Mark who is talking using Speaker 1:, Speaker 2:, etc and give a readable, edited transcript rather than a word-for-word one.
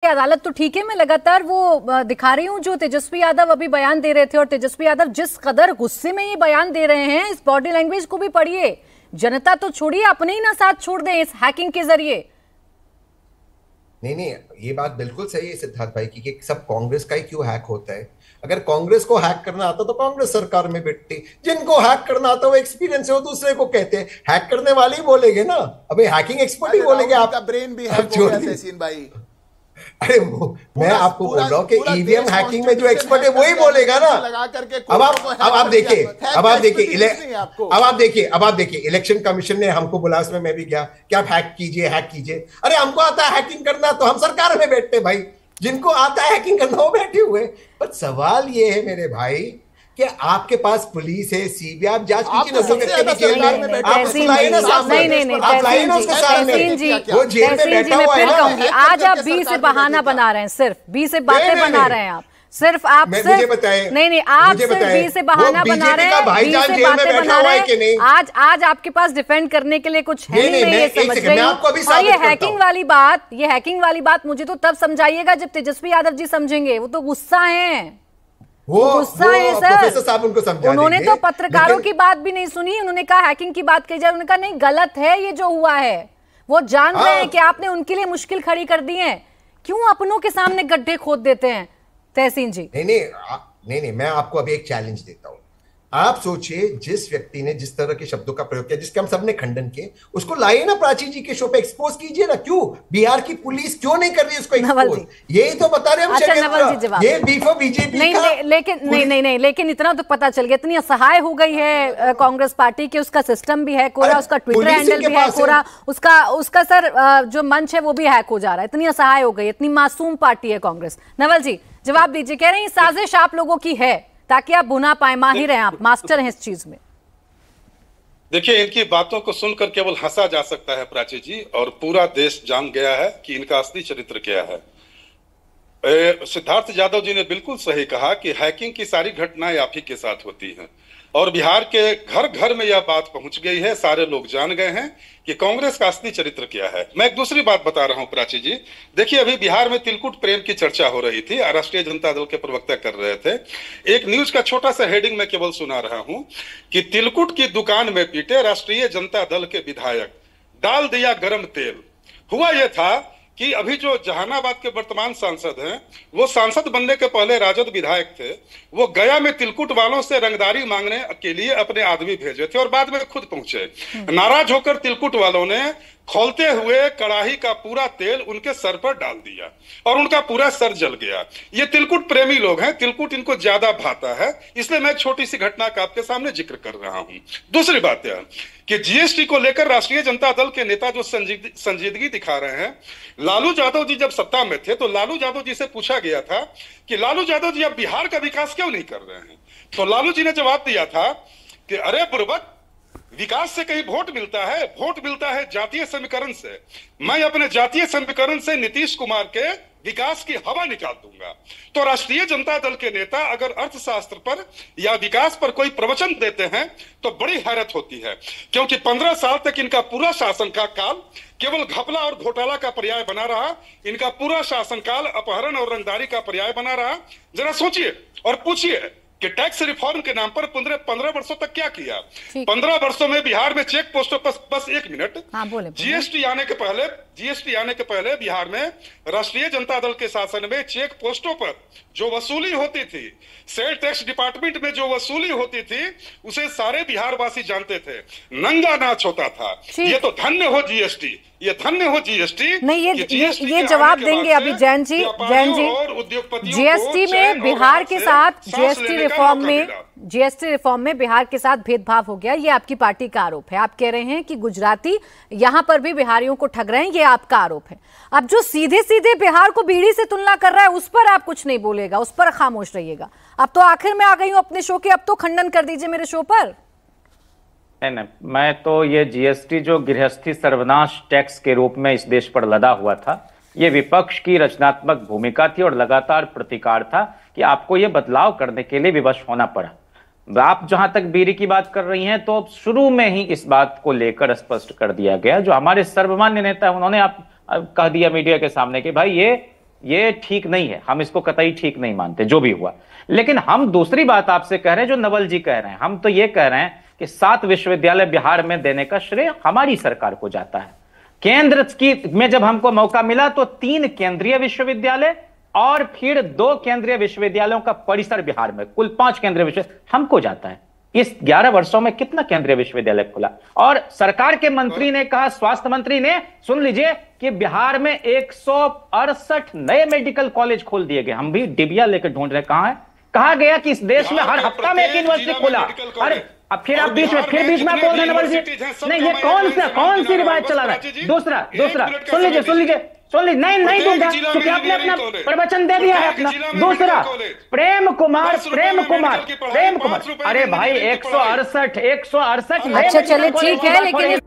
Speaker 1: अदालत तो ठीक है, मैं लगातार वो दिखा रही हूँ जो तेजस्वी यादव अभी बयान दे रहे थे, और तेजस्वी यादव जिस कदर गुस्से में ये बयान दे रहे हैं, इस बॉडी लैंग्वेज को भी पढ़िए। जनता तो छोड़िए, अपने ही ना साथ छोड़ दें इस हैकिंग के जरिए।
Speaker 2: नहीं, ये बात बिल्कुल सही है सिद्धार्थ भाई की कि सब कांग्रेस का ही क्यों हैक होता है। अगर कांग्रेस को हैक करना आता तो कांग्रेस सरकार में बैठती। जिनको हैक करना आता वो एक्सपीरियंस है, वो दूसरे को कहते हैं। हैक करने वाले ही बोलेंगे ना, अभी हैकिंग एक्सपर्ट ही बोलेंगे।
Speaker 3: आपका ब्रेन भी हैक हो गया तहसीन भाई।
Speaker 2: अरे मैं आपको बोल रहा हूँ कि ईवीएम हैकिंग में जो एक्सपर्ट है वही बोलेगा ना। अब आप देखिए इलेक्शन कमीशन ने हमको बुला, उसमें मैं भी गया कि आप हैक कीजिए। अरे हमको आता है हैकिंग करना, तो हम सरकार में बैठते भाई। जिनको आता है हैकिंग करना वो बैठे हुए। पर सवाल ये है मेरे भाई कि आपके पास पुलिस है, सीबीआई, आप जांच कीजिए ना। वो जेल में बैठा हुआ है।
Speaker 1: आज आप बी से बहाना बना रहे हैं, सिर्फ बी से बातें बना रहे हैं आप। सिर्फ आप
Speaker 2: मुझे बताएं,
Speaker 1: नहीं आप सिर्फ बी से बहाना बना रहे हैं, बी से बातें बना रहे हैं। आज आपके पास डिफेंड करने के लिए कुछ है नहीं, मैं ये समझ रही हूँ। और ये हैकिंग वाली बात मुझे तो तब समझाइएगा जब तेजस्वी यादव जी समझेंगे। वो तो गुस्सा है, वो गुस्सा है सर।
Speaker 2: साहब उनको समझा
Speaker 1: उन्होंने तो पत्रकारों की बात भी नहीं सुनी। उन्होंने कहा हैकिंग की बात की जाए, उन्होंने कहा नहीं गलत है ये जो हुआ है। वो जान रहे हैं कि आपने उनके लिए मुश्किल खड़ी कर दी है। क्यों अपनों के सामने गड्ढे खोद देते हैं तहसीन जी?
Speaker 2: नहीं, मैं आपको अभी एक चैलेंज देता हूं। आप सोचिए, जिस व्यक्ति ने जिस तरह के शब्दों का प्रयोग किया, जिसके हम सबने खंडन किए, उसको लाइए ना प्राची जी के शो पे, एक्सपोज कीजिए ना। क्यों बिहार की पुलिस क्यों नहीं कर रही उसको एक्सपोज? यही तो बता रहे हम।
Speaker 1: अच्छा नवल जी जवाब।
Speaker 2: ये बीफो बीजेपी
Speaker 1: लेकिन इतना तो पता चल गया, इतनी असहाय हो गई है कांग्रेस पार्टी के। उसका सिस्टम भी है कोरा, उसका ट्विटर हैंडल भी है कोरा, उसका सर जो मंच है वो भी हैक हो जा रहा है। इतनी असहाय हो गई, इतनी मासूम पार्टी है कांग्रेस। नवल जी जवाब दीजिए। कह रहे हैं साजिश आप लोगों की है ताकि आप भुना पाए। माहिर हैं आप, मास्टर हैं इस चीज में।
Speaker 4: देखिए, इनकी बातों को सुनकर केवल हंसा जा सकता है प्राची जी, और पूरा देश जान गया है कि इनका असली चरित्र क्या है। सिद्धार्थ यादव जी ने बिल्कुल सही कहा कि हैकिंग की सारी घटनाएं आप ही के साथ होती हैं, और बिहार के घर घर में यह बात पहुंच गई है। सारे लोग जान गए हैं कि कांग्रेस का असली चरित्र क्या है। मैं एक दूसरी बात बता रहा हूं प्राची जी। देखिए, अभी बिहार में तिलकुट प्रेम की चर्चा हो रही थी, राष्ट्रीय जनता दल के प्रवक्ता कर रहे थे। एक न्यूज का छोटा सा हेडिंग मैं केवल सुना रहा हूं कि तिलकुट की दुकान में पीटे राष्ट्रीय जनता दल के विधायक, डाल दिया गरम तेल। हुआ यह था कि अभी जो जहानाबाद के वर्तमान सांसद हैं, वो सांसद बनने के पहले राजद विधायक थे। वो गया में तिलकुट वालों से रंगदारी मांगने के लिए अपने आदमी भेजे थे, और बाद में खुद पहुंचे। नाराज होकर तिलकुट वालों ने खोलते हुए कड़ाही का पूरा तेल उनके सर पर डाल दिया, और उनका पूरा सर जल गया। ये तिलकुट प्रेमी लोग हैं, तिलकुट इनको ज्यादा भाता है, इसलिए मैं एक छोटी सी घटना का आपके सामने जिक्र कर रहा हूं। दूसरी बात यह कि जीएसटी को लेकर राष्ट्रीय जनता दल के नेता जो संजीदगी दिखा रहे हैं, लालू यादव जी जब सत्ता में थे तो लालू यादव जी से पूछा गया था कि लालू यादव जी अब बिहार का विकास क्यों नहीं कर रहे हैं? तो लालू जी ने जवाब दिया था कि अरे बुर्बक, विकास से कहीं वोट मिलता है? वोट मिलता है जातीय समीकरण से। मैं अपने जातीय समीकरण से नीतीश कुमार के विकास की हवा निकाल दूंगा। तो राष्ट्रीय जनता दल के नेता अगर अर्थशास्त्र पर या विकास पर कोई प्रवचन देते हैं तो बड़ी हैरत होती है, क्योंकि 15 साल तक इनका पूरा शासन का काल केवल घपला और घोटाला का पर्याय बना रहा। इनका पूरा शासनकाल अपहरण और रंगदारी का पर्याय बना रहा। जरा सोचिए और पूछिए कि टैक्स रिफॉर्म के नाम पर 15 वर्षों तक क्या किया? 15 वर्षों में बिहार में चेक पोस्टों पर, बस एक मिनट, जीएसटी आने के पहले बिहार में राष्ट्रीय जनता दल के शासन में चेक पोस्टों पर जो वसूली होती थी, सेल टैक्स डिपार्टमेंट में जो वसूली होती थी, उसे सारे बिहार वासी जानते थे। नंगा नाच होता था। ये तो धन्य हो जीएसटी, ये धन्य हो जीएसटी।
Speaker 1: नहीं, ये जवाब देंगे अभी जैन जी। जीएसटी में बिहार के साथ जीएसटी रिफॉर्म में बिहार के साथ भेदभाव हो गया, ये आपकी पार्टी का आरोप है। आप कह रहे हैं कि गुजराती यहां पर भी बिहारियों को ठग रहे हैं, ये आपका आरोप है। अब जो सीधे सीधे बिहार को बीड़ी से तुलना कर रहा है, उस पर आप कुछ नहीं बोलेगा, उस पर खामोश रहिएगा। अब तो आखिर में आ गई हूं अपने शो के, अब तो खंडन कर दीजिए मेरे शो पर।
Speaker 5: नहीं, मैं तो ये जीएसटी जो गृहस्थी सर्वनाश टैक्स के रूप में इस देश पर लदा हुआ था, ये विपक्ष की रचनात्मक भूमिका थी और लगातार प्रतिकार था कि आपको ये बदलाव करने के लिए विवश होना पड़ा। आप जहां तक बीड़ी की बात कर रही हैं, तो शुरू में ही इस बात को लेकर स्पष्ट कर दिया गया। जो हमारे सर्वमान्य नेता है, उन्होंने आप कह दिया मीडिया के सामने कि भाई ये ये ठीक नहीं है, हम इसको कतई ठीक नहीं मानते जो भी हुआ। लेकिन हम दूसरी बात आपसे कह रहे हैं जो नवल जी कह रहे हैं। हम तो ये कह रहे हैं कि 7 विश्वविद्यालय बिहार में देने का श्रेय हमारी सरकार को जाता है। केंद्र की में जब हमको मौका मिला तो 3 केंद्रीय विश्वविद्यालय और फिर 2 केंद्रीय विश्वविद्यालयों का परिसर बिहार में, कुल 5 केंद्रीय विश्वविद्यालय हमको जाता है। इस 11 वर्षों में कितना केंद्रीय विश्वविद्यालय खुला? और सरकार के मंत्री ने कहा, स्वास्थ्य मंत्री ने, सुन लीजिए, कि बिहार में 168 नए मेडिकल कॉलेज खोल दिए गए। हम भी डिबिया लेकर ढूंढ रहे, कहां है? कहा गया कि इस देश में हर हफ्ता में एक यूनिवर्सिटी खोला। अरे अब फिर आप बीच में आप बोल रहे हैं नवल जी, नहीं ये कौन सी रिवायत चला रहा है? दूसरा सुन लीजिए, नहीं दूंगा क्योंकि आपने अपना प्रवचन दे दिया है अपना। दूसरा, प्रेम कुमार, अरे भाई 168
Speaker 1: अच्छा चले ठीक है, लेकिन